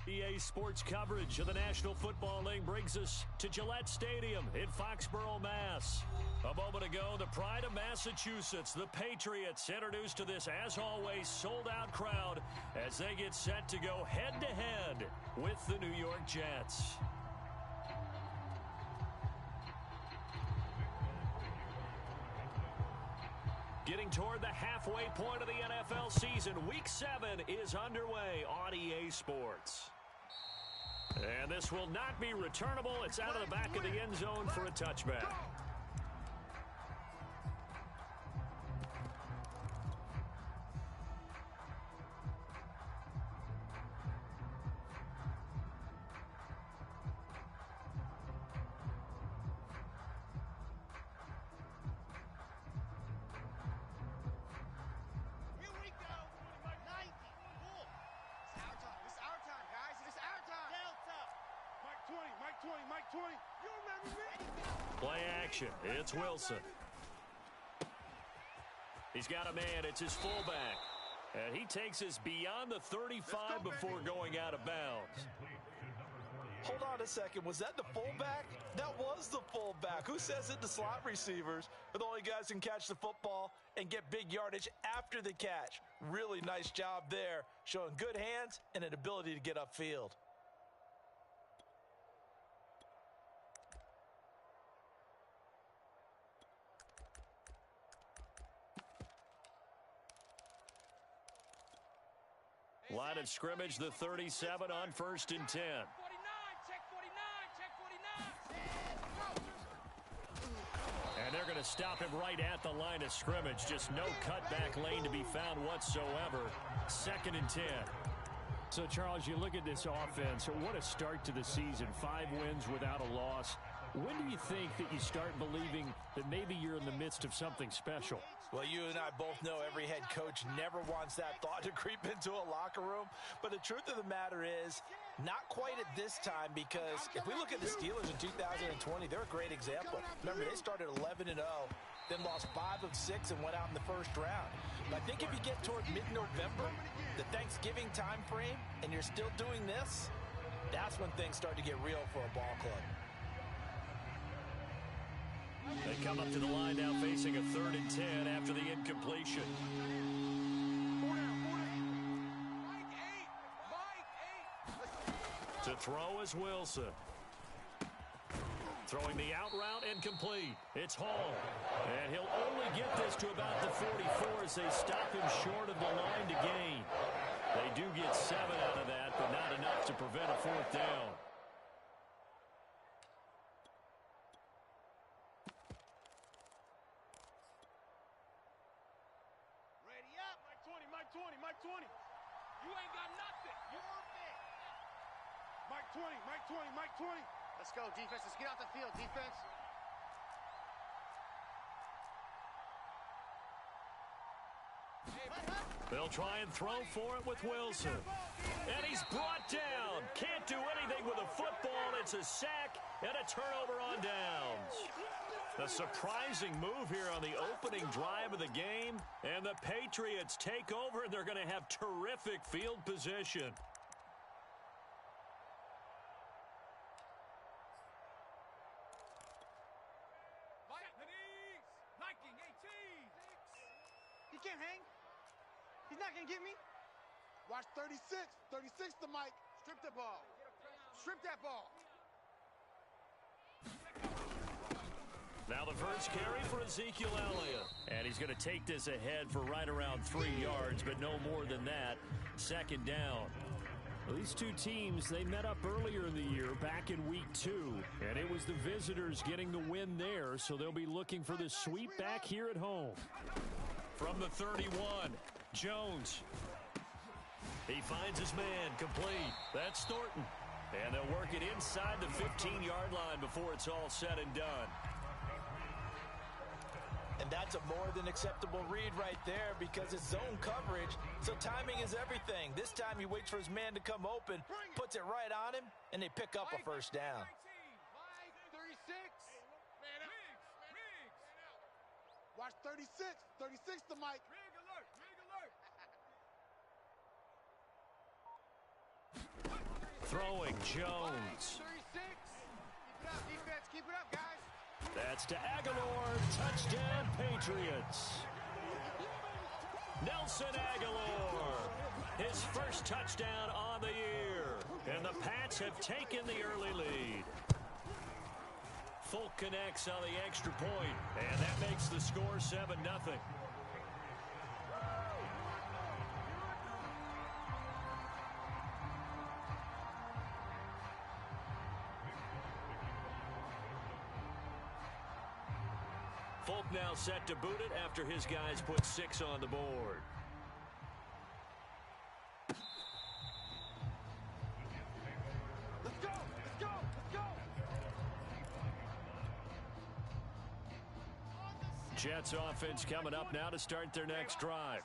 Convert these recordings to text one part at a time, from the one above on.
EA Sports coverage of the National Football League brings us to Gillette Stadium in Foxborough, Mass. A moment ago, the pride of Massachusetts, the Patriots, introduced to this, as always, sold-out crowd as they get set to go head-to-head with the New York Jets. Getting toward the halfway point of the NFL season, Week 7 is underway on EA Sports. And this will not be returnable. It's out of the back of the end zone for a touchback. Play action. It's Wilson. He's got a man. It's his fullback. And he takes us beyond the 35 before going out of bounds. Hold on a second. Was that the fullback? That was the fullback. Who says it? The slot receivers are the only guys who can catch the football and get big yardage after the catch. Really nice job there, showing good hands and an ability to get upfield. Line of scrimmage, the 37 on 1st and 10. 49, check 49, check 49. And they're going to stop him right at the line of scrimmage. Just no cutback lane to be found whatsoever. 2nd and 10. So, Charles, you look at this offense, what a start to the season. 5 wins without a loss. When do you think that you start believing that maybe you're in the midst of something special? Well, you and I both know every head coach never wants that thought to creep into a locker room. But the truth of the matter is, not quite at this time, because if we look at the Steelers in 2020, they're a great example. Remember, they started 11-0, then lost 5 of 6 and went out in the first round. But I think if you get toward mid-November, the Thanksgiving time frame, and you're still doing this, that's when things start to get real for a ball club. They come up to the line now facing a 3rd and 10 after the incompletion. To throw is Wilson. Throwing the out route incomplete. It's Hall. And he'll only get this to about the 44 as they stop him short of the line to gain. They do get 7 out of that, but not enough to prevent a 4th down. Mike 20. You ain't got nothing. You're big. Mike 20, Mike 20, Mike 20. Let's go, defense. Let's get off the field, defense. They'll try and throw for it with Wilson. And he's brought down. Can't do anything with a football. It's a sack and a turnover on downs. A surprising move here on the opening drive of the game. And the Patriots take over, and they're going to have terrific field position. Viking 18. He can't hang. He's not going to get me. Watch 36. 36 to Mike. Strip the ball. Strip that ball. Now the first carry for Ezekiel Elliott. And he's going to take this ahead for right around 3 yards, but no more than that. 2nd down. Well, these two teams, they met up earlier in the year, back in Week 2. And it was the visitors getting the win there, so they'll be looking for the sweep back here at home. From the 31, Jones. He finds his man, complete. That's Thornton. And they'll work it inside the 15-yard line before it's all said and done. And that's a more than acceptable read right there because it's zone coverage, so timing is everything. This time he waits for his man to come open, puts it right on him, and they pick up a first down. 36. Man up. Watch 36. 36 to Mike. Rig alert. Rig alert. Throwing Jones. 36. Keep it up, defense. Keep it up, guys. That's to Aguilar. Touchdown, Patriots. Nelson Aguilar. His first touchdown on the year. And the Pats have taken the early lead. Folk connects on the extra point, and that makes the score 7-0. Folk now set to boot it after his guys put 6 on the board. Let's go. Let's go. Let's go. Jets offense coming up now to start their next drive.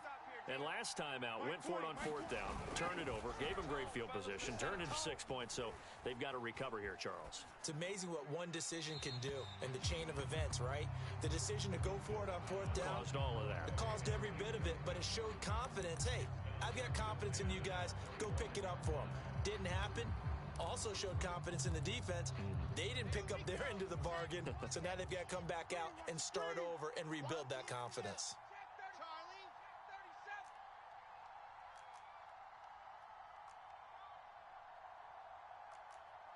And last time out, went for it on 4th down, turned it over, gave them great field position, turned it to 6 points, so they've got to recover here, Charles. It's amazing what one decision can do in the chain of events, right? The decision to go for it on 4th down. Caused all of that. It caused every bit of it, but it showed confidence. Hey, I've got confidence in you guys. Go pick it up for them. Didn't happen. Also showed confidence in the defense. They didn't pick up their end of the bargain, so now they've got to come back out and start over and rebuild that confidence.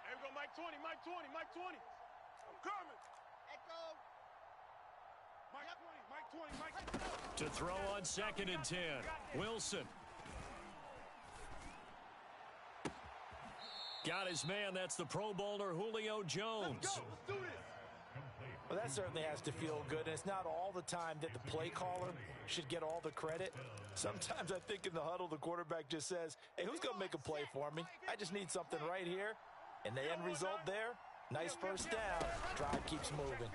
There we go, Mike 20, Mike 20, Mike 20. I'm coming. Echo. Mike 20, Mike 20, Mike 20. To throw on 2nd and 10, Wilson. Got his man. That's the Pro Bowler Julio Jones. Let's go. Let's do this. Well, that certainly has to feel good, and it's not all the time that the play caller should get all the credit. Sometimes I think in the huddle, the quarterback just says, hey, who's going to make a play for me? I just need something right here. And the end result there, nice first down. Drive keeps moving.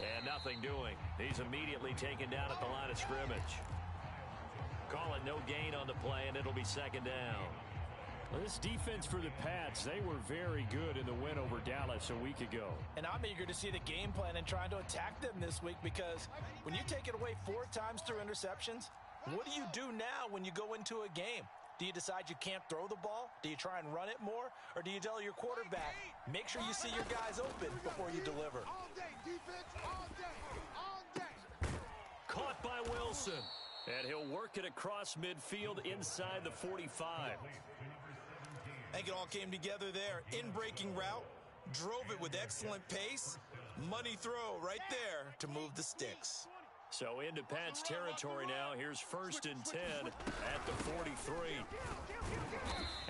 And nothing doing. He's immediately taken down at the line of scrimmage. Call it no gain on the play, and it'll be 2nd down. Well, this defense for the Pats, they were very good in the win over Dallas a week ago. And I'm eager to see the game plan and trying to attack them this week, because when you take it away 4 times through interceptions, what do you do now when you go into a game? Do you decide you can't throw the ball? Do you try and run it more? Or do you tell your quarterback, make sure you see your guys open before you deliver? All day, defense, all day, all day. Caught by Wilson. And he'll work it across midfield inside the 45. I think it all came together there. In-breaking route, drove it with excellent pace. Money throw right there to move the sticks. So into Pat's territory now. Here's 1st and 10 at the 43.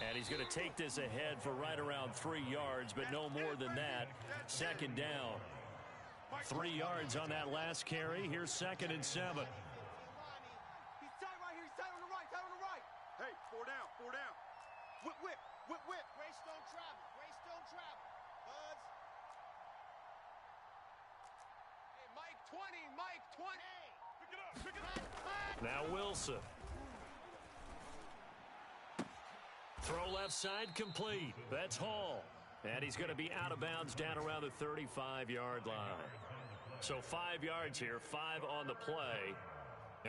And he's going to take this ahead for right around 3 yards, but no more than that. 2nd down. 3 yards on that last carry. Here's 2nd and 7. He's tight right here. He's tight on the right. Tight on the right. Hey, 4 down, 4 down. Whip, whip, whip, whip. Greystone travel. Greystone travel. Buzz. Hey, Mike 20. Mike 20. Pick it up, pick it up. Now Wilson. Throw left side complete. That's Hall. And he's going to be out of bounds down around the 35-yard line. So 5 yards here, 5 on the play.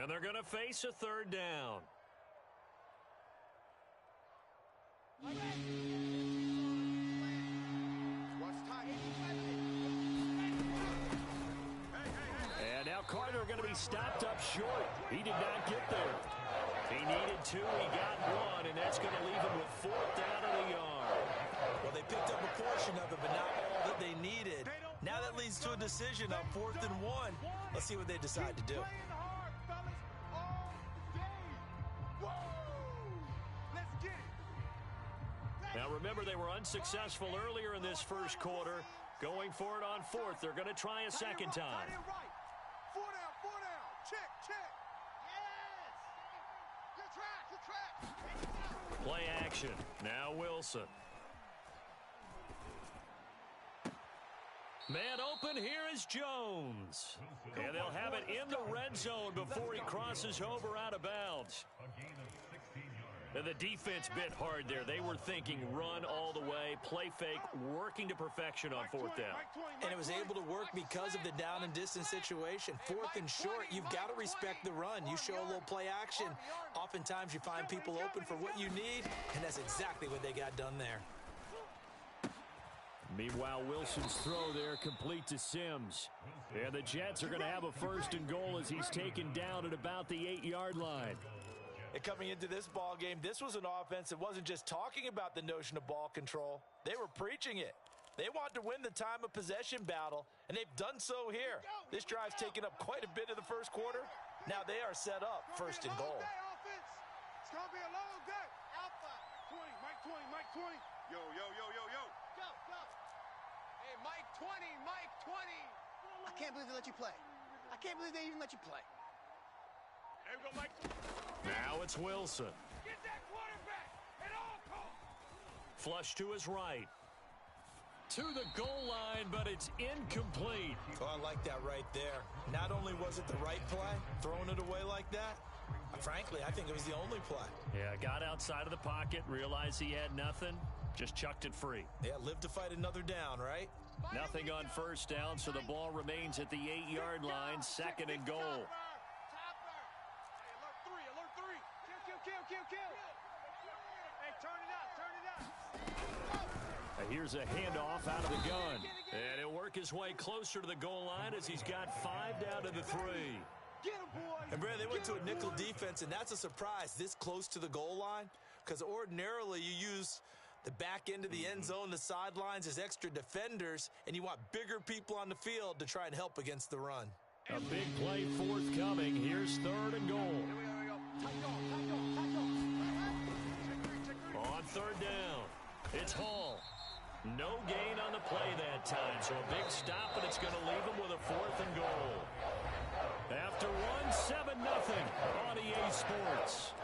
And they're going to face a 3rd down. And now Carter going to be stopped up short. He did not get there. He needed 2. He got 1, and that's going to leave him with 4th down and a yard. Well, they picked up a portion of it, but not all that they needed. Now that leads to a decision on 4th and 1. Let's see what they decide to do. Playing hard, fellas, all day. Woo! Let's get it. Now remember, they were unsuccessful earlier in this first quarter. Going for it on 4th. They're going to try a second time. Tight end right. 4 down, 4 down. Check, check. Yes. Good track. Good track. Play action. Now Wilson. Man open, here is Jones. And they'll have it in the red zone before he crosses over out of bounds. And the defense bit hard there. They were thinking run all the way, play fake, working to perfection on fourth down. And it was able to work because of the down and distance situation. Fourth and short, you've got to respect the run. You show a little play action. Oftentimes you find people open for what you need, and that's exactly what they got done there. Meanwhile, Wilson's throw there complete to Sims. And the Jets are going to have a first and goal as he's taken down at about the 8-yard line. And coming into this ball game, this was an offense that wasn't just talking about the notion of ball control. They were preaching it. They want to win the time of possession battle, and they've done so here. This drive's taken up quite a bit of the first quarter. Now they are set up first and goal. It's going to be a long day. Alpha. 20, Mike 20, Mike 20. Yo, yo, yo, yo, yo. Go, go. Hey, Mike 20, Mike 20. I can't believe they let you play. I can't believe they even let you play. There we go, Mike. Now it's Wilson. Get that quarterback at all costs. Flush to his right. To the goal line, but it's incomplete. Oh, I like that right there. Not only was it the right play, throwing it away like that, frankly, I think it was the only play. Yeah, got outside of the pocket, realized he had nothing, just chucked it free. Yeah, live to fight another down, right? Nothing on first down, so the ball remains at the 8-yard line, second and goal. Kill. Hey, turn it up. Here's a handoff out of the gun. And he'll work his way closer to the goal line as he's got 5 down to the 3. Get him, boys. And, Brad, they went to a nickel defense, and that's a surprise this close to the goal line, because ordinarily you use the back end of the end zone, the sidelines as extra defenders, and you want bigger people on the field to try and help against the run. A big play forthcoming. Here's third and goal. On third down, it's Hall. No gain on the play that time, so a big stop, and it's going to leave him with a 4th and goal. After one, 7-0 on EA Sports.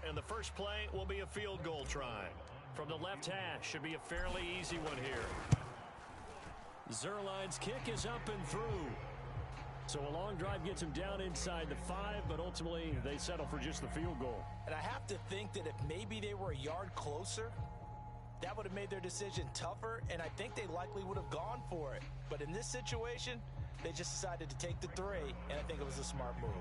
And the first play will be a field goal try. From the left hash, should be a fairly easy one here. Zerline's kick is up and through. So a long drive gets him down inside the 5, but ultimately they settle for just the field goal. And I have to think that if maybe they were a yard closer, that would have made their decision tougher, and I think they likely would have gone for it. But in this situation, they just decided to take the 3, and I think it was a smart move.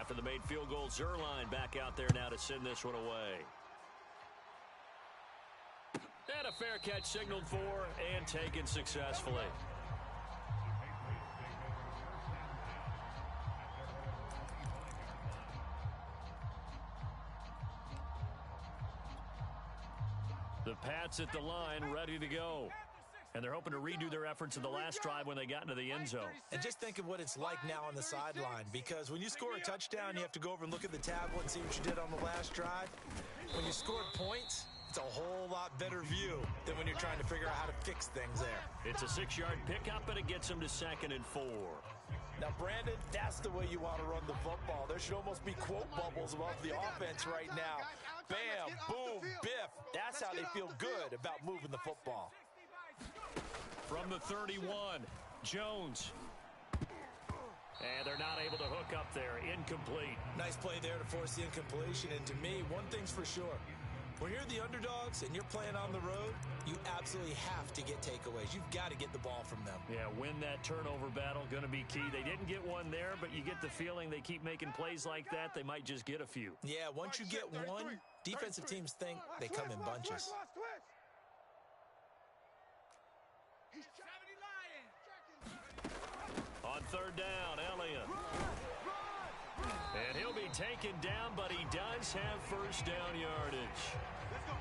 After the made field goal, Zerline back out there now to send this one away. And a fair catch signaled for and taken successfully. The Pats at the line ready to go. And they're hoping to redo their efforts in the last drive when they got into the end zone. And just think of what it's like now on the sideline, because when you score a touchdown, you have to go over and look at the tablet and see what you did on the last drive. When you scored points, it's a whole lot better view than when you're trying to figure out how to fix things there. It's a 6-yard pickup, and it gets them to 2nd and 4. Now, Brandon, that's the way you want to run the football. There should almost be quote bubbles above the offense right now. Bam, boom, biff. That's how they feel good about moving the football. From the 31, Jones. And they're not able to hook up there. Incomplete. Nice play there to force the incompletion. And to me, one thing's for sure. When you're the underdogs and you're playing on the road, you absolutely have to get takeaways. You've got to get the ball from them. Yeah, win that turnover battle, going to be key. They didn't get one there, but you get the feeling they keep making plays like that, they might just get a few. Yeah, once you get one, defensive teams think they come in bunches. On third down, Elliott. And he'll be taken down, but he does have first down yardage.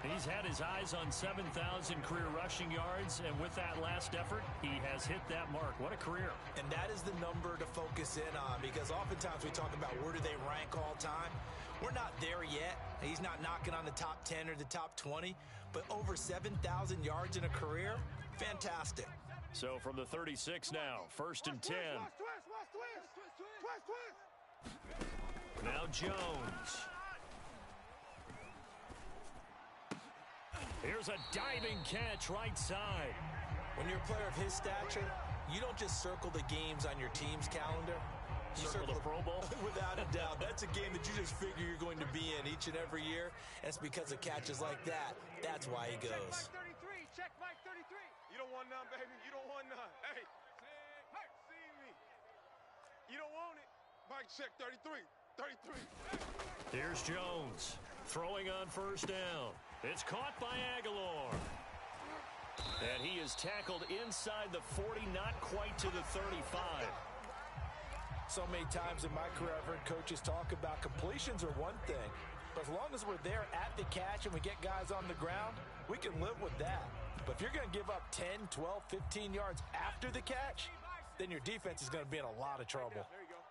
He's had his eyes on 7,000 career rushing yards, and with that last effort, he has hit that mark. What a career. And that is the number to focus in on, because oftentimes we talk about where do they rank all time. We're not there yet. He's not knocking on the top 10 or the top 20, but over 7,000 yards in a career, fantastic. So from the 36 now, first and 10. Now Jones. Here's a diving catch right side. When you're a player of his stature, you don't just circle the games on your team's calendar. You circle the Pro Bowl? Without a doubt. That's a game that you just figure you're going to be in each and every year. And it's because of catches like that. That's why he goes. Check Mike 33. Check Mike 33. You don't want none, baby. You don't want none. Hey, see me. You don't want it. Mike, check 33. 33. Here's Jones throwing on first down. It's caught by Aguilar. And he is tackled inside the 40, not quite to the 35. So many times in my career, I've heard coaches talk about completions are one thing. But as long as we're there at the catch and we get guys on the ground, we can live with that. But if you're going to give up 10, 12, 15 yards after the catch, then your defense is going to be in a lot of trouble. There you go.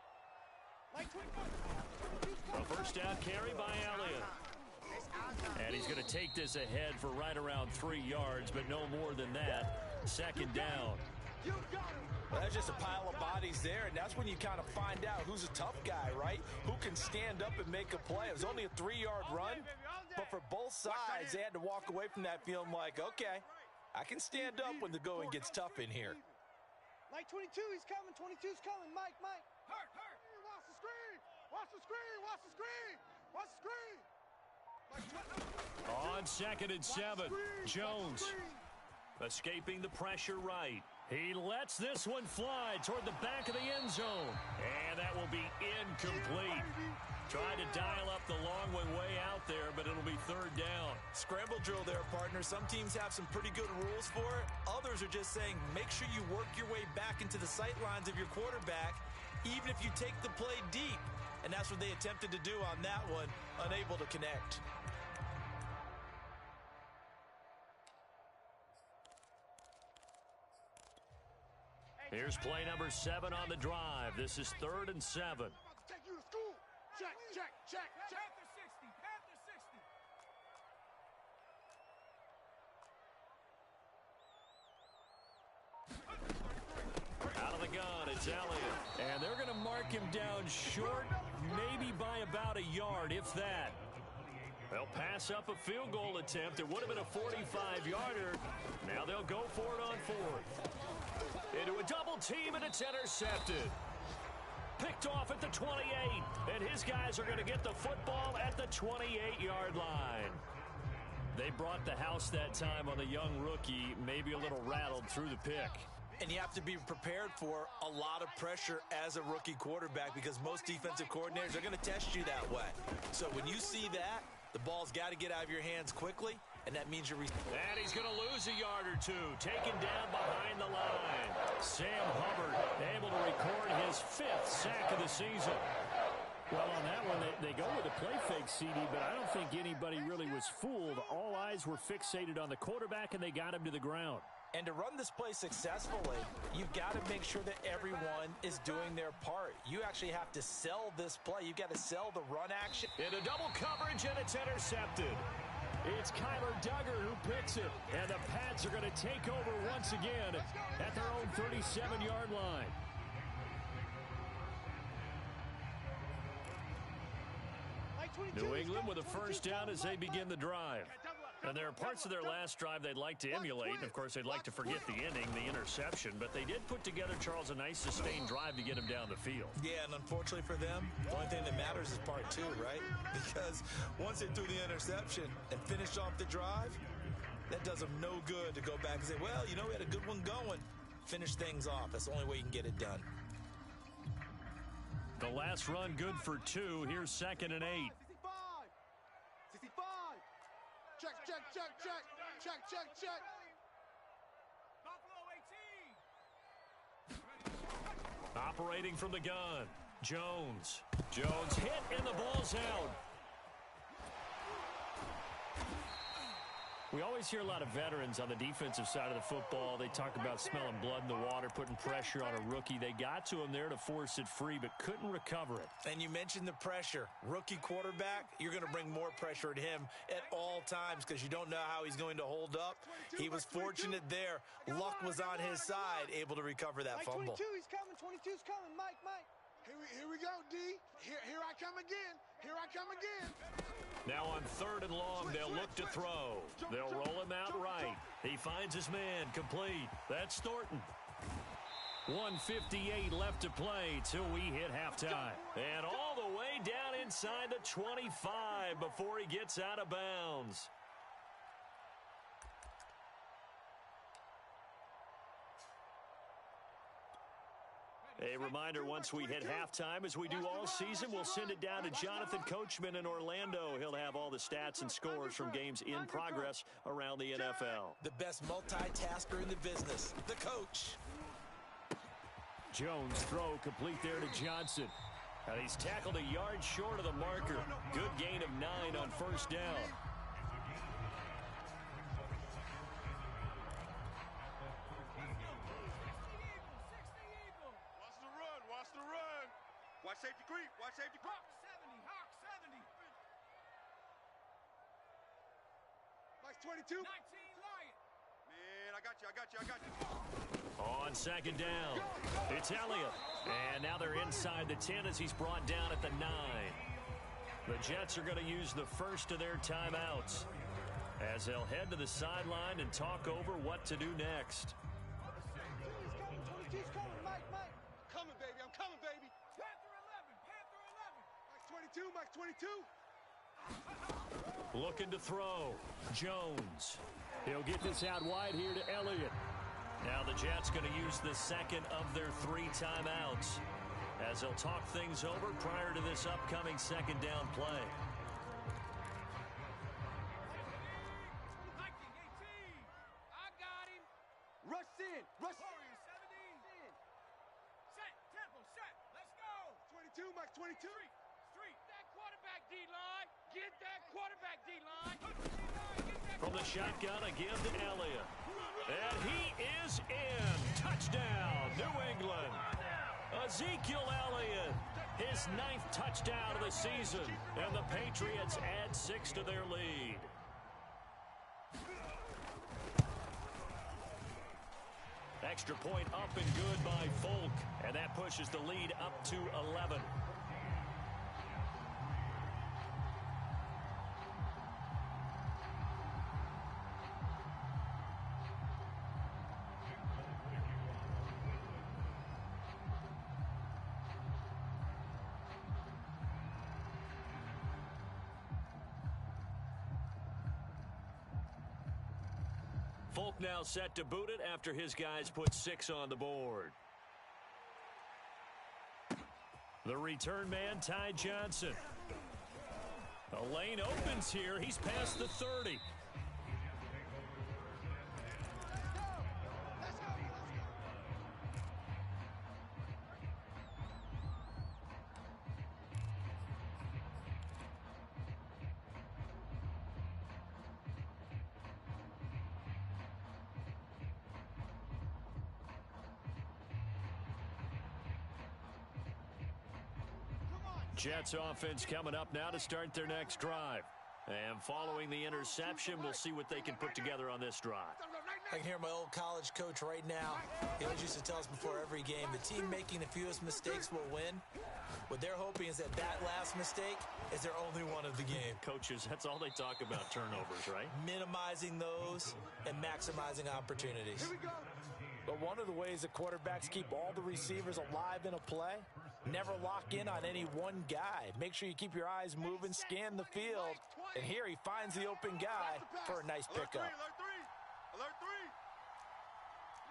A first down carry by Elliott. And he's going to take this ahead for right around 3 yards, but no more than that. Second down. Well, that's just a pile of bodies there, and that's when you kind of find out who's a tough guy, right? Who can stand up and make a play. It was only a 3-yard run, but for both sides, they had to walk away from that feeling like, okay, I can stand up when the going gets tough in here. Mike 22, he's coming. 22's coming. Mike. Hurt. Watch the screen. Watch the screen. Watch the screen. Watch the screen. On second and 7, Jones escaping the pressure right. He lets this one fly toward the back of the end zone. And that will be incomplete. Trying to dial up the long one way out there, but it'll be third down. Scramble drill there, partner. Some teams have some pretty good rules for it. Others are just saying make sure you work your way back into the sight lines of your quarterback, even if you take the play deep. And that's what they attempted to do on that one, unable to connect. Here's play number 7 on the drive. This is 3rd and 7. I'm about to take you to school. Check. Panther 60. Out of the gun, it's Elliott. And they're going to mark him down short, maybe by about a yard, if that. They'll pass up a field goal attempt. It would have been a 45-yarder. Now they'll go for it on 4th. Into a double team, and it's intercepted. Picked off at the 28, and his guys are going to get the football at the 28-yard line. They brought the house that time on the young rookie, maybe a little rattled through the pick. And you have to be prepared for a lot of pressure as a rookie quarterback, because most defensive coordinators are going to test you that way. So when you see that, the ball's got to get out of your hands quickly, and that means you're... And he's going to lose a yard or two, taken down behind the line. Sam Hubbard able to record his 5th sack of the season. Well, on that one, they go with a play fake, CD, but I don't think anybody really was fooled. All eyes were fixated on the quarterback, and they got him to the ground. And to run this play successfully, you've got to make sure that everyone is doing their part. You actually have to sell this play. You've got to sell the run action. Into double coverage, and it's intercepted. It's Kyler Duggar who picks it, and the Pats are going to take over once again at their own 37-yard line. New England with a first down as they begin the drive. And there are parts of their last drive they'd like to emulate. And, of course, they'd like to forget the ending, the interception. But they did put together, Charles, a nice sustained drive to get him down the field. Yeah, and unfortunately for them, the only thing that matters is part 2, right? Because once they threw the interception and finished off the drive, that does them no good to go back and say, well, you know, we had a good one going. Finish things off. That's the only way you can get it done. The last run good for 2. Here's 2nd and 8. 65. Check. Operating from the gun, Jones. Jones hit and the ball's out. We always hear a lot of veterans on the defensive side of the football. They talk about smelling blood in the water, putting pressure on a rookie. They got to him there to force it free, but couldn't recover it. And you mentioned the pressure. Rookie quarterback, you're going to bring more pressure at him at all times because you don't know how he's going to hold up. He was fortunate there. Luck was on his side, able to recover that fumble. 22, he's coming. 22's coming. Mike. Here we go, D. Here I come again. Here I come again. Now on 3rd and long, they'll look to throw. They'll roll him out right. He finds his man complete. That's Thornton. 1:58 left to play till we hit halftime. And all the way down inside the 25 before he gets out of bounds. A reminder, once we hit halftime, as we do all season, we'll send it down to Jonathan Coachman in Orlando. He'll have all the stats and scores from games in progress around the NFL. The best multitasker in the business, the coach. Jones throw complete there to Johnson. And he's tackled a yard short of the marker. Good gain of 9 on 1st down. Watch safety creep. Watch safety creep. Hawk 70. Mike's 22. 19 Lion. Man, I got you. On 2nd down, it's Elliott. And now they're inside the 10 as he's brought down at the 9. The Jets are going to use the first of their timeouts as they'll head to the sideline and talk over what to do next. 22's coming. Mike. Coming, baby. I'm coming, baby. Panther 11. Mike's 22. Looking to throw. Jones. He'll get this out wide here to Elliott. Now the Jets going to use the second of their 3 timeouts as they'll talk things over prior to this upcoming 2nd down play. Viking 18. I got him. Rush in. Warrior 17. Set. Tempo. Set. Let's go. 22. Mike's 22. Street. That quarterback D-line. Get that quarterback D-line. From the shotgun, a give to Elliott. And he is in. Touchdown, New England. Ezekiel Elliott, his 9th touchdown of the season. And the Patriots add 6 to their lead. Extra point up and good by Folk. And that pushes the lead up to 11. Folk now set to boot it after his guys put 6 on the board. The return man, Ty Johnson. A lane opens here. He's past the 30. Jets offense coming up now to start their next drive. And following the interception, we'll see what they can put together on this drive. I can hear my old college coach right now. He always used to tell us before every game, the team making the fewest mistakes will win. What they're hoping is that last mistake is their only one of the game. Coaches, that's all they talk about, turnovers, right? Minimizing those and maximizing opportunities. But one of the ways that quarterbacks keep all the receivers alive in a play, never lock in on any one guy. Make sure you keep your eyes moving, scan the field. And here he finds the open guy for a nice pickup. Alert 3.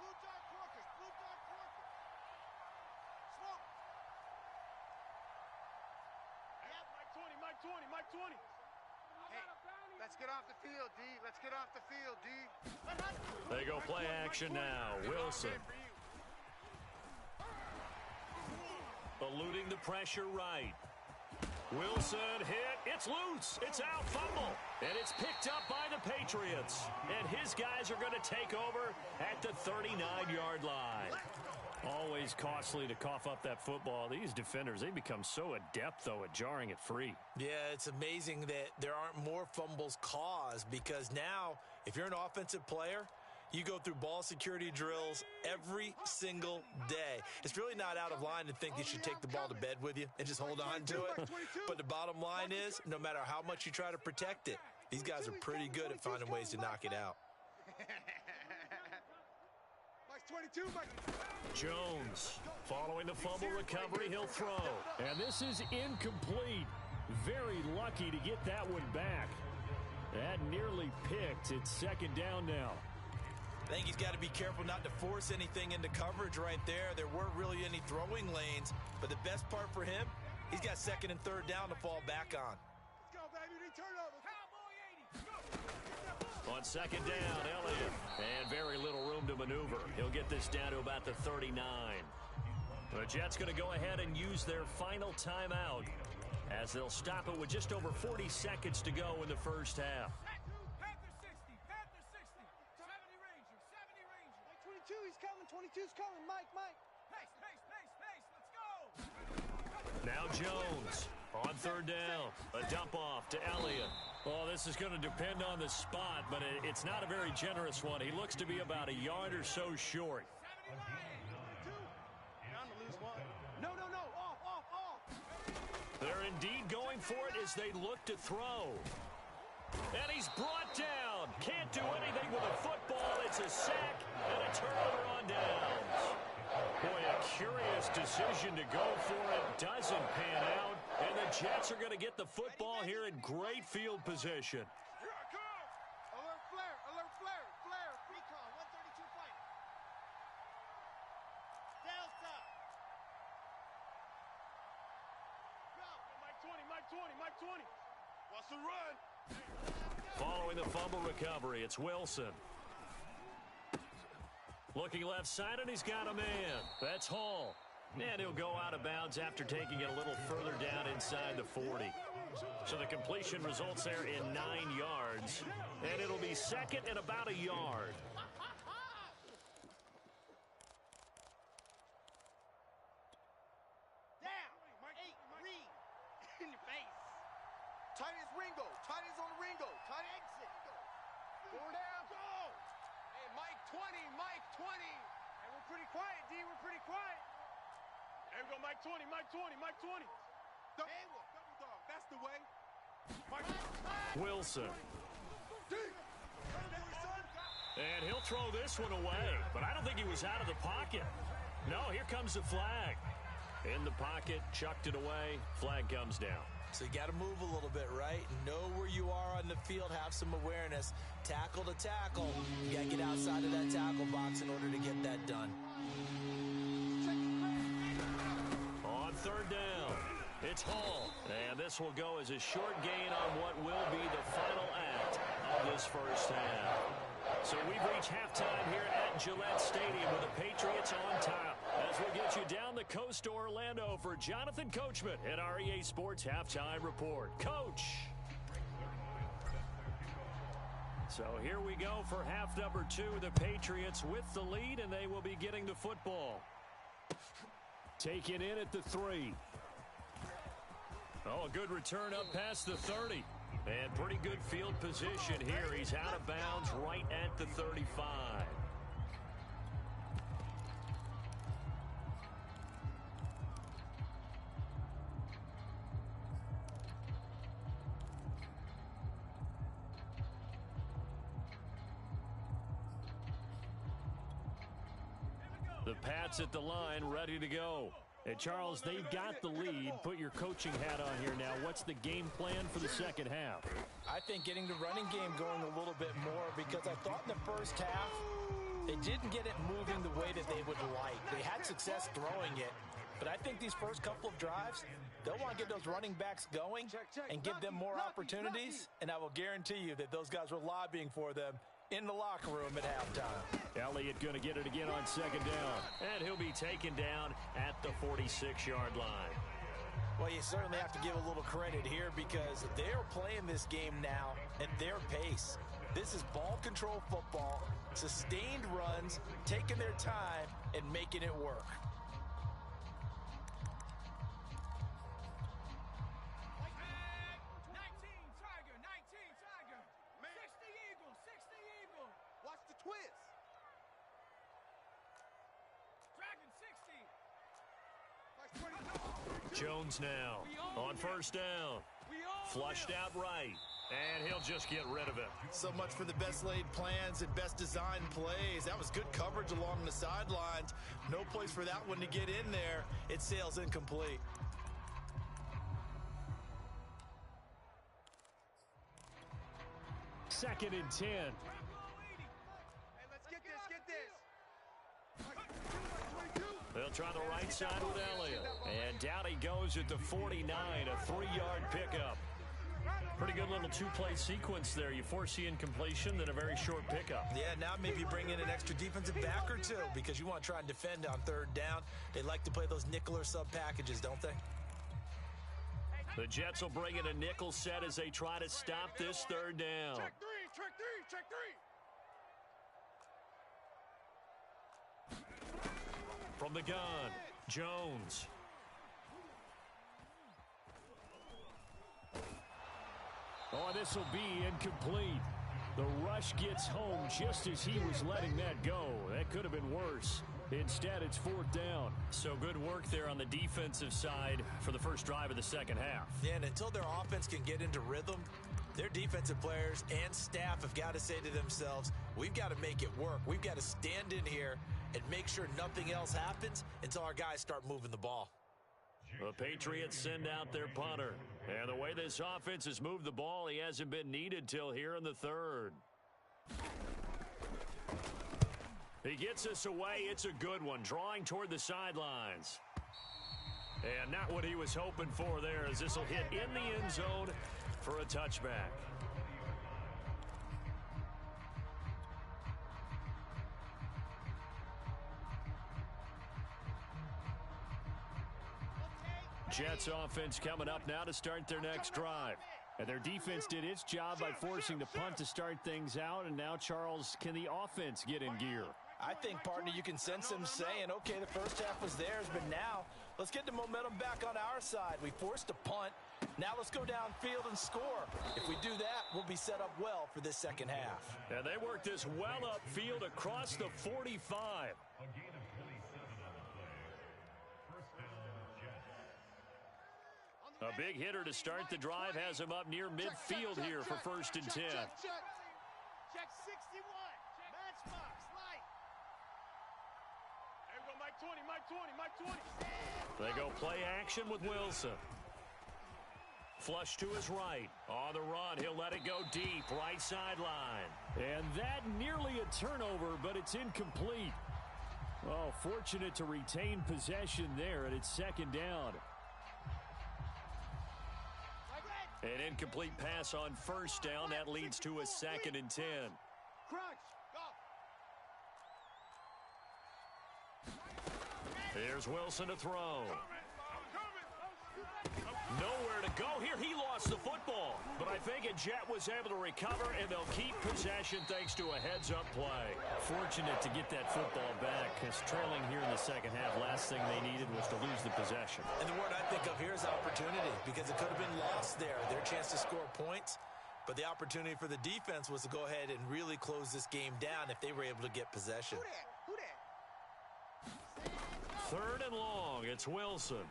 Blue dot Corkers. Smoke. Yep. Mike 20. Hey, let's get off the field, D. Let's get off the field, D. They go play action now. Wilson. Eluding the pressure right. Wilson hit. It's loose. It's out. Fumble. And it's picked up by the Patriots. And his guys are going to take over at the 39-yard line. Always costly to cough up that football. These defenders, they become so adept, though, at jarring it free. Yeah, it's amazing that there aren't more fumbles caused, because now, if you're an offensive player, you go through ball security drills every single day. It's really not out of line to think you should take the ball to bed with you and just hold on to it. But the bottom line is, no matter how much you try to protect it, these guys are pretty good at finding ways to knock it out. Jones, following the fumble recovery, he'll throw. And this is incomplete. Very lucky to get that one back. That nearly picked. It's second down now. I think he's got to be careful not to force anything into coverage right there. There weren't really any throwing lanes, but the best part for him, he's got second and third down to fall back on. Let's go, baby. Turnover. On second down, Elliott. And very little room to maneuver. He'll get this down to about the 39. The Jets going to go ahead and use their final timeout as they'll stop it with just over 40 seconds to go in the first half. Panther 60, Panther 60. 70 Ranger, 70 Ranger. Mike 22, he's coming. 22's coming. Mike. Pace, let's go. Now Jones on third down. A dump off to Elliott. Oh, this is going to depend on the spot, but it's not a very generous one. He looks to be about a yard or so short. 79. Bound to lose one. No. Off. They're indeed going for it as they look to throw. And he's brought down. Can't do anything with a football. It's a sack and a turnover on downs. Boy, a curious decision to go for it. Doesn't pan out. And the Jets are going to get the football here in great field position. Here I come. Alert flare. Recon, 132 fighter. Delta. Go. Mike 20. Watch the run. Following the fumble recovery, it's Wilson. Looking left side, and he's got a man. That's Hall. And he'll go out of bounds after taking it a little further down inside the 40. So the completion results there in 9 yards. And it'll be second and about a yard. Down. 8, Reed. In your face. Tight as Ringo. Tight as on Ringo. Tight exit. 4 down. Go. Hey, Mike 20. Hey, we're pretty quiet, D. We're pretty quiet. There we go, Mike 20. Double dog. That's the way. Wilson. And he'll throw this one away. But I don't think he was out of the pocket. No, here comes the flag. In the pocket, chucked it away. Flag comes down. So you got to move a little bit, right? Know where you are on the field, have some awareness. Tackle to tackle. You got to get outside of that tackle box in order to get that done. On third down, it's Hall. And this will go as a short gain on what will be the final act of this first half. So we've reached halftime here at Gillette Stadium with the Patriots on top. As we'll get you down the coast to Orlando for Jonathan Coachman at our EA Sports Halftime Report. Coach. So here we go for half number 2. The Patriots with the lead, and they will be getting the football. Taken in at the 3. Oh, a good return up past the 30. And pretty good field position here. He's out of bounds right at the 35. The Pats at the line, ready to go. And Charles, they've got the lead. Put your coaching hat on here now. What's the game plan for the second half? I think getting the running game going a little bit more, because I thought in the first half they didn't get it moving the way that they would like. They had success throwing it, but I think these first couple of drives, they'll want to get those running backs going and give them more opportunities, and I will guarantee you that those guys were lobbying for them in the locker room at halftime. Elliott going to get it again on second down. And he'll be taken down at the 46-yard line. Well, you certainly have to give a little credit here because they're playing this game now at their pace. This is ball control football, sustained runs, taking their time, and making it work. Jones now on first down. Flushed out right. And he'll just get rid of it. So much for the best laid plans and best designed plays. That was good coverage along the sidelines. No place for that one to get in there. It sails incomplete. Second and 10. Hey, let's get this. They'll try the right side with Elliott. And down he goes at the 49, a 3-yard pickup. Pretty good little two-play sequence there. You foresee incompletion, then a very short pickup. Yeah, now maybe bring in an extra defensive back or two because you want to try and defend on third down. They like to play those nickel or sub packages, don't they? The Jets will bring in a nickel set as they try to stop this third down. Check three. From the gun, Jones. Oh, this will be incomplete. The rush gets home just as he was letting that go. That could have been worse. Instead, it's fourth down. So good work there on the defensive side for the first drive of the second half. Yeah, and until their offense can get into rhythm, their defensive players and staff have got to say to themselves, we've got to make it work. We've got to stand in here and make sure nothing else happens until our guys start moving the ball. The Patriots send out their punter. And the way this offense has moved the ball, he hasn't been needed till here in the third. He gets us away. It's a good one, drawing toward the sidelines. And not what he was hoping for there, as this will hit in the end zone for a touchback. Jets offense coming up now to start their next drive. And their defense did its job by forcing the punt to start things out. And now, Charles, can the offense get in gear? I think, partner, you can sense them saying, okay, the first half was theirs, but now let's get the momentum back on our side. We forced a punt. Now let's go downfield and score. If we do that, we'll be set up well for this second half. And they worked this well upfield across the 45. A big hitter to start the drive has him up near midfield here for first and 10. Check 61. Matchbox, light. There we go, Mike 20. They go play action with Wilson. Flush to his right. On the run, he'll let it go deep, right sideline. And that nearly a turnover, but it's incomplete. Oh, fortunate to retain possession there, and it's second down. An incomplete pass on first down. That leads to a second and 10. Crunch. Go. Here's Wilson to throw. Nowhere to go here. He lost the football. But I think a Jet was able to recover, and they'll keep possession thanks to a heads-up play. Fortunate to get that football back, because trailing here in the second half, last thing they needed was to lose the possession. And the word I think of here is opportunity, because it could have been lost there. Their chance to score points, but the opportunity for the defense was to go ahead and really close this game down if they were able to get possession. Who that? Third and long. It's Wilson.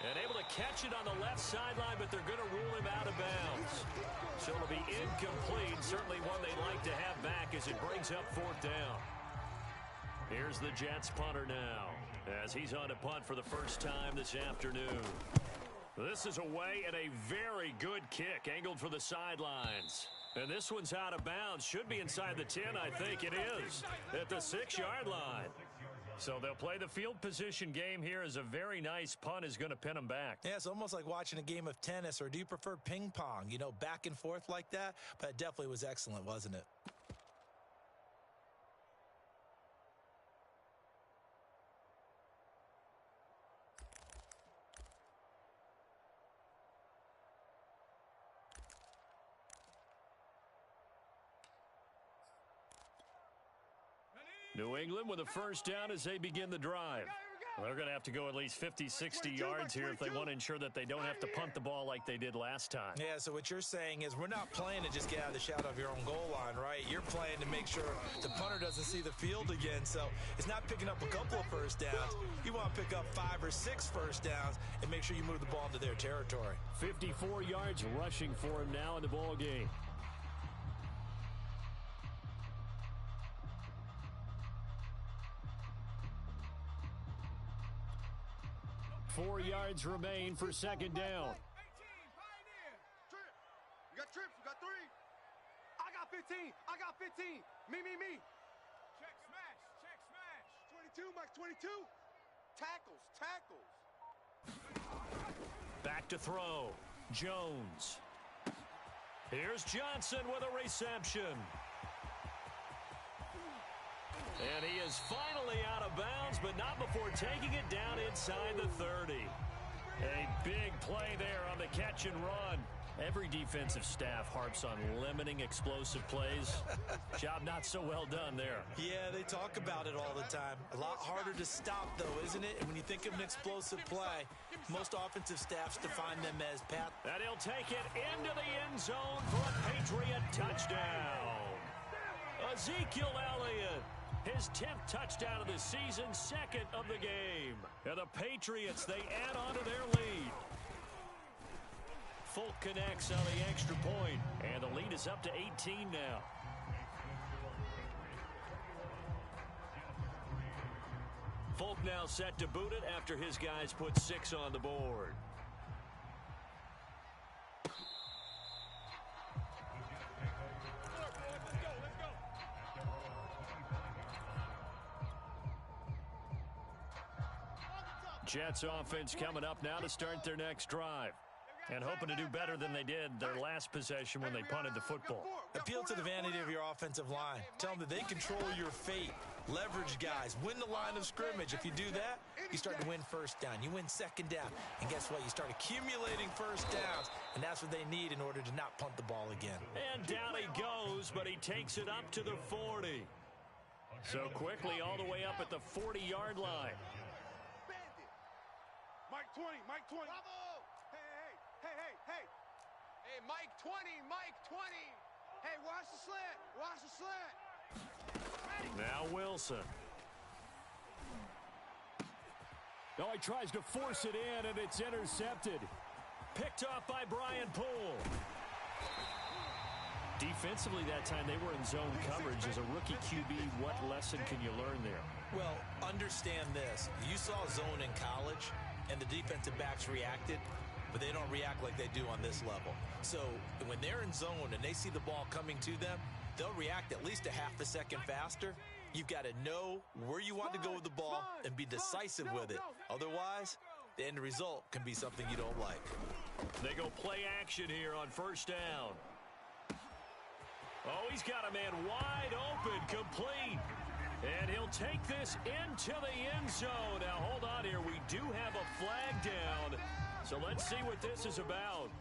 And able to catch it on the left sideline, but they're going to rule him out of bounds. So it'll be incomplete. Certainly one they'd like to have back as it brings up fourth down. Here's the Jets punter now, as he's on to punt for the first time this afternoon. This is away and a very good kick, angled for the sidelines. And this one's out of bounds. Should be inside the 10, I think it is, at the 6-yard line. So they'll play the field position game here as a very nice punt is going to pin them back. Yeah, it's almost like watching a game of tennis, or do you prefer ping pong? You know, back and forth like that? But it definitely was excellent, wasn't it? New England with a first down as they begin the drive. Well, they're going to have to go at least 50, 60 yards here if they want to ensure that they don't have to punt the ball like they did last time. Yeah, so what you're saying is we're not playing to just get out of the shadow of your own goal line, right? You're playing to make sure the punter doesn't see the field again. So it's not picking up a couple of first downs. You want to pick up 5 or 6 first downs and make sure you move the ball into their territory. 54 yards rushing for him now in the ball game. Four yards remain for second down. You got trips. You got 3. I got 15. I got 15. Me. Check smash. 22, Mike, 22. Tackles. Back to throw. Jones. Here's Johnson with a reception. And he is finally out of bounds, but not before taking it down inside the 30. A big play there on the catch and run. Every defensive staff harps on limiting explosive plays. Job not so well done there. Yeah, they talk about it all the time. A lot harder to stop, though, isn't it? And when you think of an explosive play, most offensive staffs define them as pass. And he'll take it into the end zone for a Patriot touchdown. Ezekiel Elliott. His 10th touchdown of the season, 2nd of the game. And the Patriots, they add on to their lead. Folk connects on the extra point, and the lead is up to 18 now. Folk now set to boot it after his guys put 6 on the board. Jets offense coming up now to start their next drive. And hoping to do better than they did their last possession when they punted the football. Appeal to the vanity of your offensive line. Tell them that they control your fate. Leverage guys. Win the line of scrimmage. If you do that, you start to win first down. You win second down. And guess what? You start accumulating first downs. And that's what they need in order to not punt the ball again. And down he goes, but he takes it up to the 40. So quickly all the way up at the 40-yard line. Mike 20. Bravo! Hey, Mike 20. Hey, watch the slant. Now Wilson. Oh, he tries to force it in, and it's intercepted. Picked off by Brian Poole. Defensively that time, they were in zone coverage. As a rookie QB, what lesson can you learn there? Well, understand this. You saw zone in college, and the defensive backs reacted, but they don't react like they do on this level. So when they're in zone and they see the ball coming to them, they'll react at least a half a second faster. You've got to know where you want to go with the ball and be decisive with it. Otherwise, the end result can be something you don't like. They go play action here on first down. Oh, he's got a man wide open, complete. And he'll take this into the end zone. Now, hold on here. We do have a flag down. So let's see what this is about.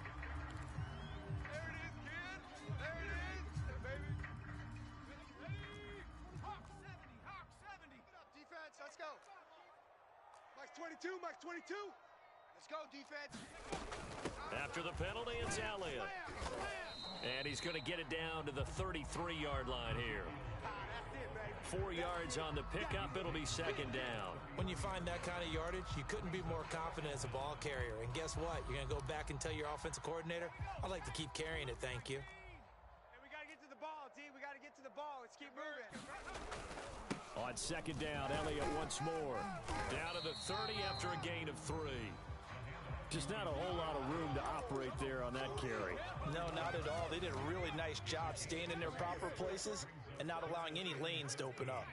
There it is, kid. There it is, baby. Hawk 70. Get up, defense. Let's go. Mike 22. Let's go, defense. After the penalty, it's Elliott. And he's going to get it down to the 33-yard line here. 4 yards on the pickup. It'll be second down. When you find that kind of yardage, you couldn't be more confident as a ball carrier. And guess what? You're going to go back and tell your offensive coordinator, I'd like to keep carrying it, thank you. Hey, we got to get to the ball, D. We got to get to the ball. Let's keep moving. On second down, Elliott once more. Down to the 30 after a gain of 3. Just not a whole lot of room to operate there on that carry. No, not at all. They did a really nice job staying in their proper places and not allowing any lanes to open up.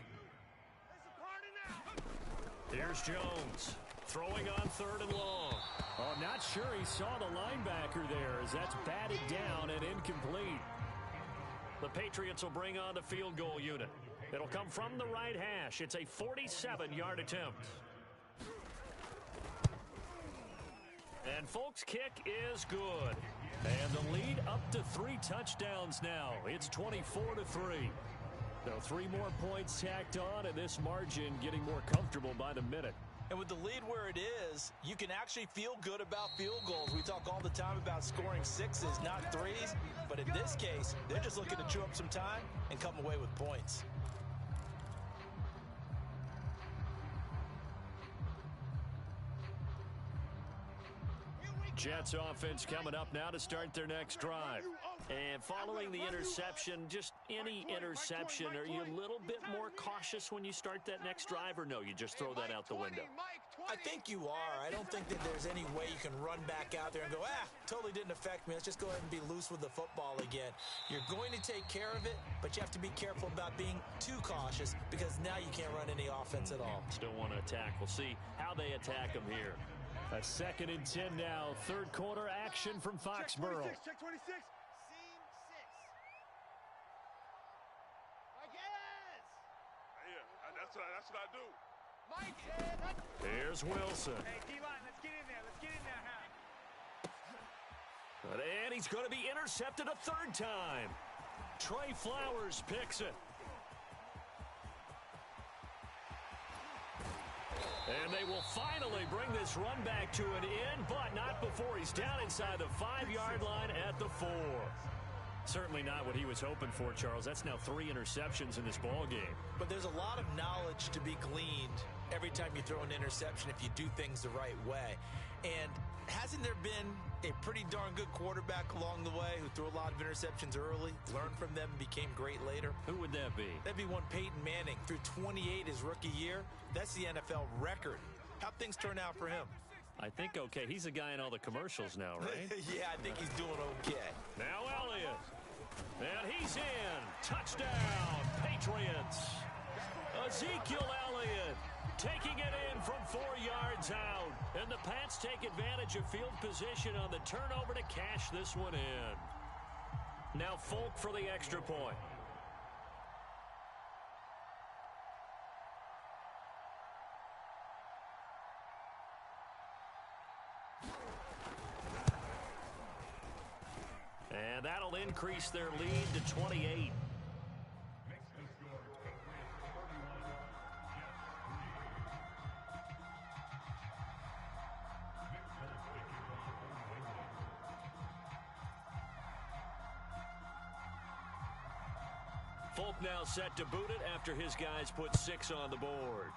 Here's Jones throwing on 3rd and long. Oh, not sure he saw the linebacker there as that's batted down and incomplete. The Patriots will bring on the field goal unit. It'll come from the right hash. It's a 47-yard attempt. And Folk's kick is good. And the lead up to 3 touchdowns now. It's 24-3. So 3 more points tacked on, and this margin getting more comfortable by the minute. And with the lead where it is, you can actually feel good about field goals. We talk all the time about scoring 6s, not 3s. But in this case, they're just looking to chew up some time and come away with points. Jets offense coming up now to start their next drive. And following the interception, just any interception, are you a little bit more cautious when you start that next drive, or no, you just throw that out the window? I think you are. I don't think that there's any way you can run back out there and go, totally didn't affect me. Let's just go ahead and be loose with the football again. You're going to take care of it, but you have to be careful about being too cautious because now you can't run any offense at all. Still want to attack. We'll see how they attack them here. A 2nd and 10 now. Third quarter action from Foxborough. Check 26. Seam 6. Yeah, that's what I do. Mike. Here's Wilson. Hey, D-line, let's get in there. Let's get in there, And he's going to be intercepted a 3rd time. Trey Flowers picks it. And they will finally bring this run back to an end, but not before he's down inside the 5-yard line at the 4. Certainly not what he was hoping for, Charles. That's now 3 interceptions in this ball game. But there's a lot of knowledge to be gleaned every time you throw an interception if you do things the right way. And hasn't there been a pretty darn good quarterback along the way who threw a lot of interceptions early, learned from them, and became great later? Who would that be? That'd be one Peyton Manning. Threw 28 his rookie year. That's the NFL record. How'd things turn out for him? I think okay. He's a guy in all the commercials now, right? Yeah, I think he's doing okay. Now Elliott. And he's in. Touchdown, Patriots. Ezekiel Elliott taking it in from 4 yards out. And the Pats take advantage of field position on the turnover to cash this one in. Now Folk for the extra point. And that'll increase their lead to 28. Folk now set to boot it after his guys put 6 on the board.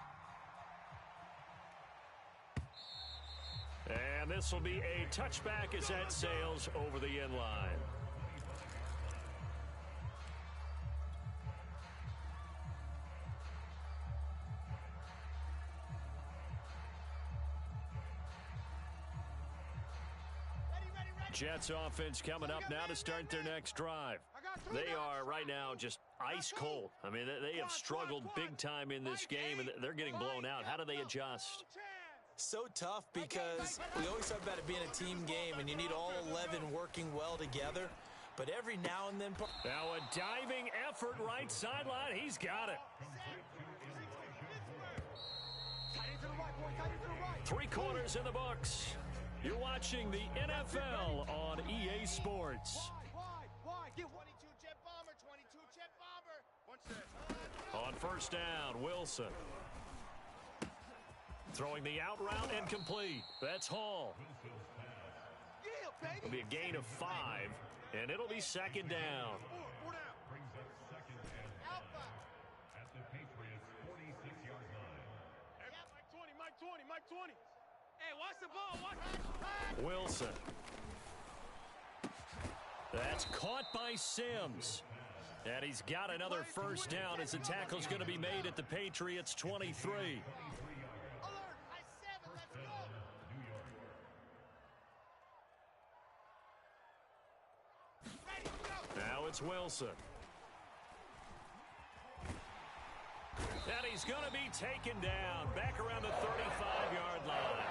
And this will be a touchback as that sails over the end line. Jets offense coming up now to start their next drive. They are right now just ice cold. I mean, they have struggled big time in this game, and they're getting blown out. How do they adjust? So tough because we always talk about it being a team game, and you need all 11 working well together. But every now and then... Now a diving effort right sideline. He's got it. 3 quarters in the books. You're watching the NFL on EA Sports. Get 22 jet bomber, 22 jet bomber. On first down, Wilson. Throwing the out route and complete. That's Hall. It'll be a gain of 5, and it'll be 2nd down. Mike 20. Hey, watch the ball. Watch. Wilson. That's caught by Sims. And he's got another first down as the tackle's going to be made at the Patriots 23. Alert. High 7. Let's go. Now it's Wilson. And he's going to be taken down back around the 35-yard line.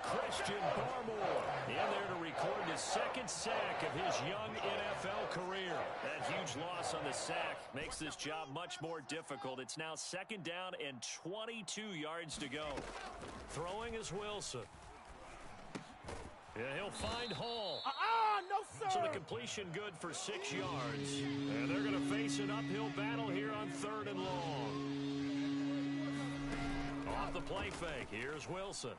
Christian Barmore in there to record his 2nd sack of his young NFL career. That huge loss on the sack makes this job much more difficult. It's now 2nd down and 22 yards to go. Throwing is Wilson. Yeah, he'll find Hall. No, sir. So the completion good for 6 yards. And they're going to face an uphill battle here on 3rd and long. Off the play fake, here's Wilson.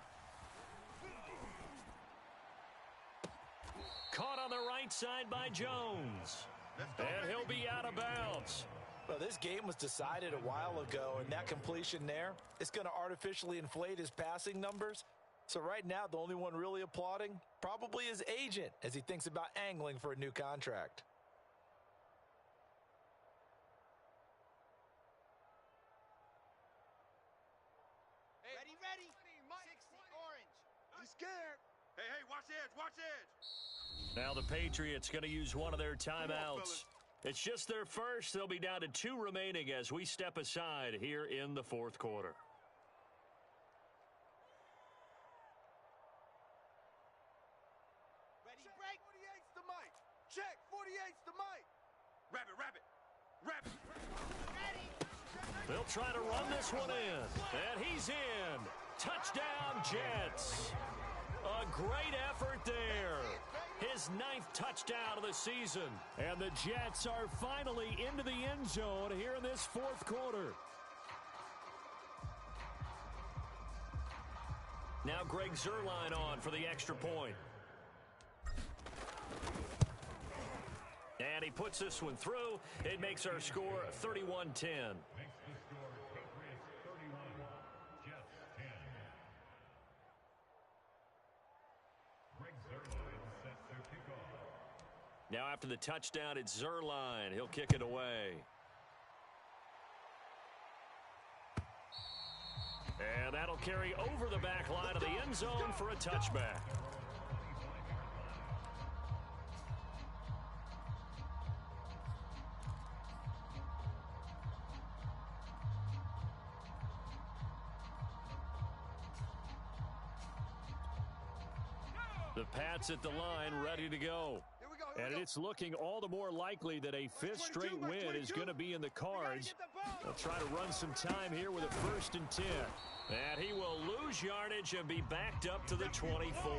Caught on the right side by Jones. And he'll be out of bounds. Well, this game was decided a while ago, and that completion there is going to artificially inflate his passing numbers. So right now, the only one really applauding probably his agent as he thinks about angling for a new contract. Ready, ready. 60, orange. He's scared. Hey, watch the edge, watch the edge. Now the Patriots going to use one of their timeouts. It's just their first. They'll be down to 2 remaining as we step aside here in the 4th quarter. Ready, break. 48's the mic. Check. 48's the mic. Rabbit. Ready. They'll try to run this one in. And he's in. Touchdown, Jets. A great effort there. His 9th touchdown of the season. And the Jets are finally into the end zone here in this 4th quarter. Now Greg Zuerlein on for the extra point. And he puts this one through. It makes our score 31-10. Now after the touchdown, it's Zuerlein. He'll kick it away. And that'll carry over the back line of the end zone for a touchback. The Pats at the line, ready to go. And it's looking all the more likely that a 5th straight win is going to be in the cards. They'll try to run some time here with a 1st and 10. And he will lose yardage and be backed up to the 24.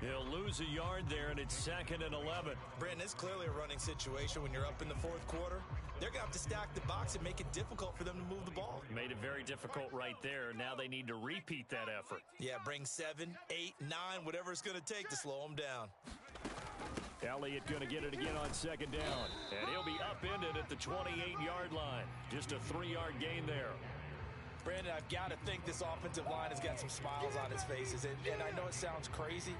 He'll lose a yard there, and it's 2nd and 11. Brandon, it's clearly a running situation when you're up in the 4th quarter. They're going to have to stack the box and make it difficult for them to move the ball. Made it very difficult right there. Now they need to repeat that effort. Yeah, bring 7, 8, 9, whatever it's going to take to slow them down. Elliott going to get it again on 2nd down. And he'll be upended at the 28-yard line. Just a 3-yard gain there. Brandon, I've got to think this offensive line has got some smiles on its faces. And I know it sounds crazy,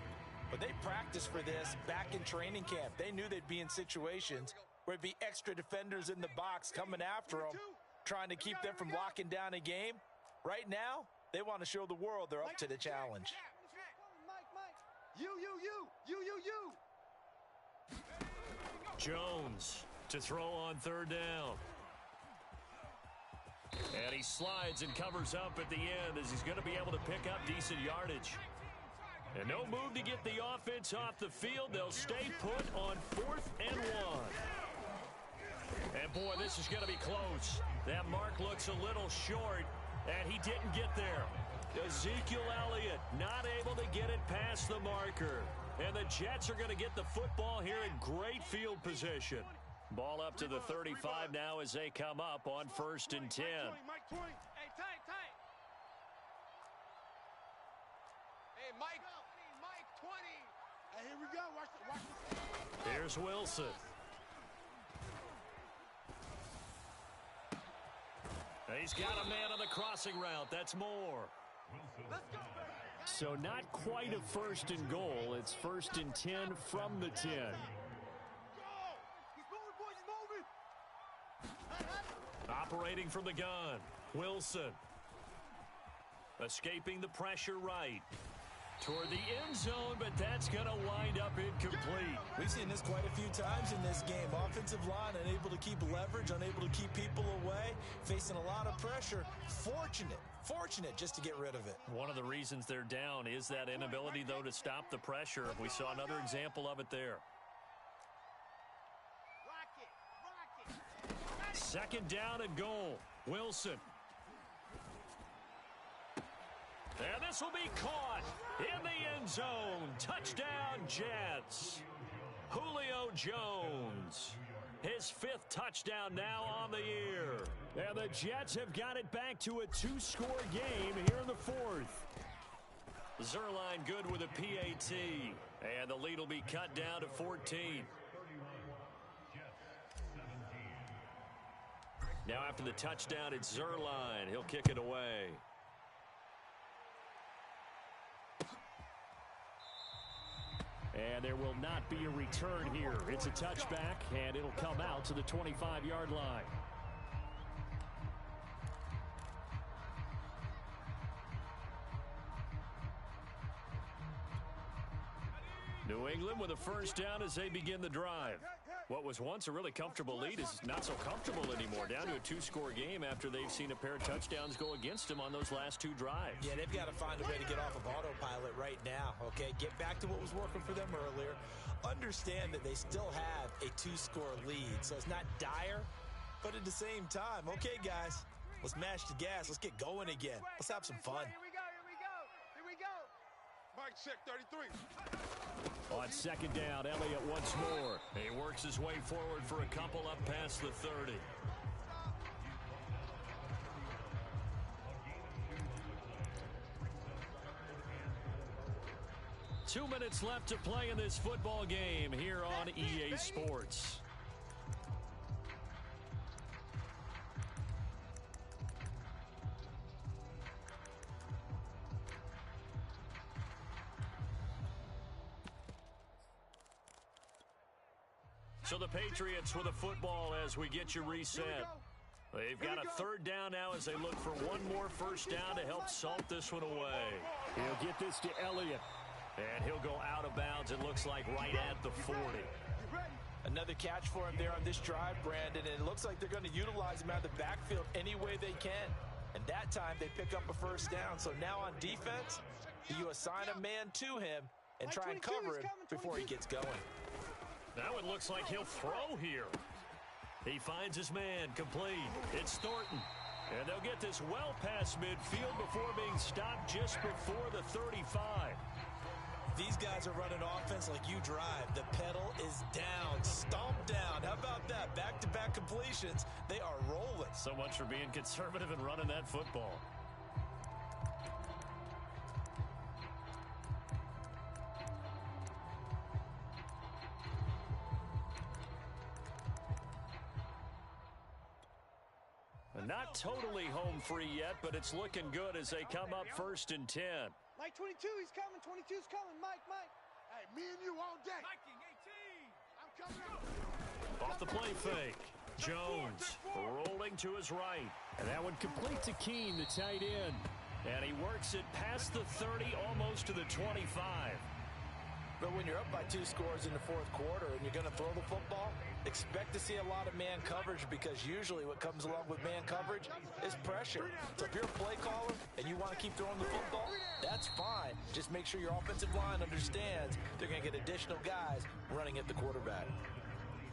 but they practiced for this back in training camp. They knew they'd be in situations where it'd be extra defenders in the box coming after them, trying to keep them from locking down a game. Right now, they want to show the world they're up to the challenge. You. Jones to throw on 3rd down. And he slides and covers up at the end as he's going to be able to pick up decent yardage. And no move to get the offense off the field. They'll stay put on 4th and 1. And boy, this is going to be close. That mark looks a little short, and he didn't get there. Ezekiel Elliott not able to get it past the marker. And the Jets are going to get the football here in great field position. Ball up to the 35 now as they come up on 1st and 10. Mike 20. Hey, tight. Hey, Mike 20. Hey, here we go. Watch this. Here's Wilson. He's got a man on the crossing route. That's more. Let's go, baby. So not quite a 1st and goal. It's 1st and 10 from the 10. He's moving, boys. He's moving. Operating from the gun. Wilson. Escaping the pressure right. Toward the end zone, but that's going to wind up incomplete. We've seen this quite a few times in this game. Offensive line unable to keep leverage, unable to keep people away, facing a lot of pressure. Fortunate just to get rid of it. One of the reasons they're down is that inability, though, to stop the pressure. We saw another example of it there. Rock it. 2nd down and goal. Wilson. And this will be caught in the end zone. Touchdown, Jets. Julio Jones. His 5th touchdown now on the year. And the Jets have got it back to a 2-score game here in the 4th. Zerline good with a PAT. And the lead will be cut down to 14. Now after the touchdown, it's Zerline. He'll kick it away. And there will not be a return here. It's a touchback, and it'll come out to the 25-yard line. New England with a first down as they begin the drive. What was once a really comfortable lead is not so comfortable anymore. Down to a 2-score game after they've seen a pair of touchdowns go against them on those last 2 drives. Yeah, they've got to find a way to get off of autopilot right now, okay? Get back to what was working for them earlier. Understand that they still have a 2-score lead, so it's not dire, but at the same time, okay, guys, let's mash the gas. Let's get going again. Let's have some fun. Here we go. Mike, check 33. On second down, Elliott once more. He works his way forward for a couple up past the 30. Two minutes left to play in this football game here on EA Sports. So the Patriots with a football as we get you reset. They've got a 3rd down now as they look for one more first down to help salt this one away. He'll get this to Elliott. And he'll go out of bounds, it looks like, right at the 40. Another catch for him there on this drive, Brandon, and it looks like they're going to utilize him out of the backfield any way they can. And that time they pick up a first down. So now on defense, you assign a man to him and try and cover him before he gets going. Now it looks like he'll throw here. He finds his man complete. It's Thornton. And they'll get this well past midfield before being stopped just before the 35. These guys are running offense like you drive. The pedal is down, stomped down. How about that? Back-to-back completions. They are rolling. So much for being conservative and running that football. Not totally home free yet, but it's looking good as they come up 1st and 10. Mike 22, he's coming. 22's coming. Mike. Hey, me and you all day. Mikey, 18. I'm coming out. Off the play fake. Jones rolling to his right. And that one complete to Keene, the tight end. And he works it past the 30, almost to the 25. But when you're up by 2 scores in the 4th quarter and you're going to throw the football, expect to see a lot of man coverage, because usually what comes along with man coverage is pressure. So if you're a play caller and you want to keep throwing the football, that's fine. Just make sure your offensive line understands they're going to get additional guys running at the quarterback.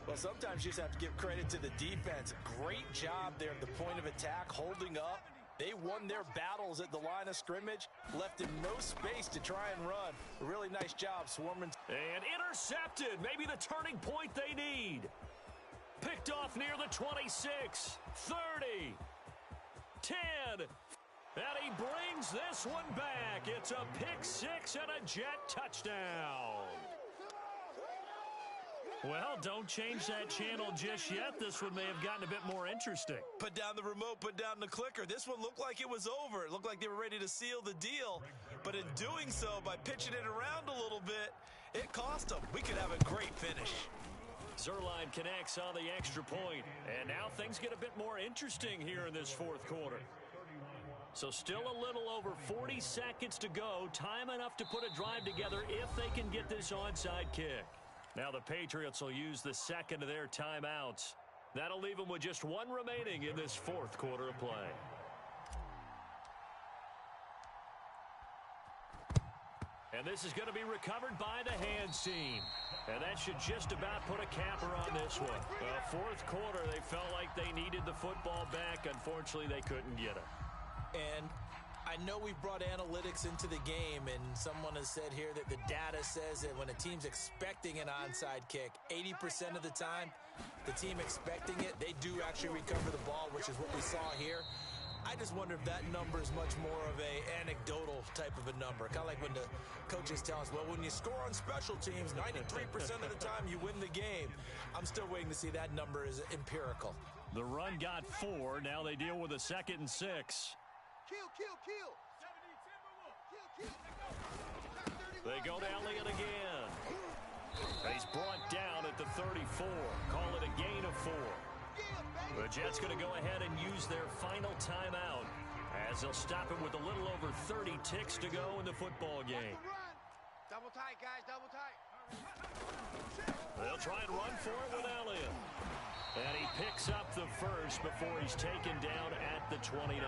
Well, sometimes you just have to give credit to the defense. Great job there at the point of attack, holding up. They won their battles at the line of scrimmage, left him no space to try and run. A really nice job swarming. And intercepted. Maybe the turning point they need. Picked off near the 26, 30, 10. And he brings this one back. It's a pick 6 and a Jet touchdown. Well, don't change that channel just yet. This one may have gotten a bit more interesting. Put down the remote, put down the clicker. This one looked like it was over. It looked like they were ready to seal the deal. But in doing so, by pitching it around a little bit, it cost them. We could have a great finish. Zerline connects on the extra point. And now things get a bit more interesting here in this 4th quarter. So still a little over 40 seconds to go. Time enough to put a drive together if they can get this onside kick. Now the Patriots will use the second of their timeouts. That'll leave them with just one remaining in this 4th quarter of play. And this is going to be recovered by the hands team. And that should just about put a capper on this one. 4th quarter, they felt like they needed the football back. Unfortunately, they couldn't get it. And I know we've brought analytics into the game, and someone has said here that the data says that when a team's expecting an onside kick, 80% of the time, the team expecting it, they do actually recover the ball, which is what we saw here. I just wonder if that number is much more of a anecdotal type of a number. Kind of like when the coaches tell us, well, when you score on special teams, 93% of the time you win the game. I'm still waiting to see that number is empirical. The run got 4. Now they deal with a 2nd and 6. Kill, kill, kill. Kill, kill. They go to Elliott again. He's brought down at the 34. Call it a gain of 4. The Jets going to go ahead and use their final timeout as they'll stop it with a little over 30 ticks to go in the football game. Double tight, guys, double tight. They'll try and run for it with Elliott. And he picks up the first before he's taken down at the 29.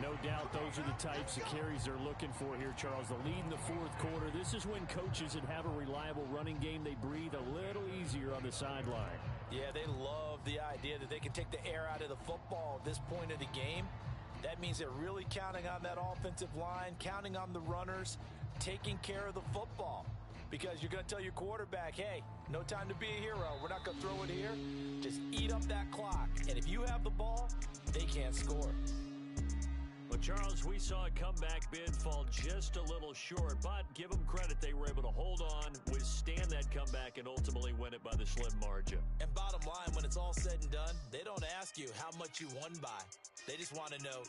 No doubt those are the types of carries they're looking for here, Charles. The lead in the fourth quarter. This is when coaches that have a reliable running game, they breathe a little easier on the sideline. Yeah, they love the idea that they can take the air out of the football at this point of the game. That means they're really counting on that offensive line, counting on the runners, taking care of the football. Because you're going to tell your quarterback, hey, no time to be a hero. We're not going to throw it here. Just eat up that clock. And if you have the ball, they can't score. Well, Charles, we saw a comeback bid fall just a little short, but give them credit. They were able to hold on, withstand that comeback, and ultimately win it by the slim margin. And bottom line, when it's all said and done, they don't ask you how much you won by. They just want to know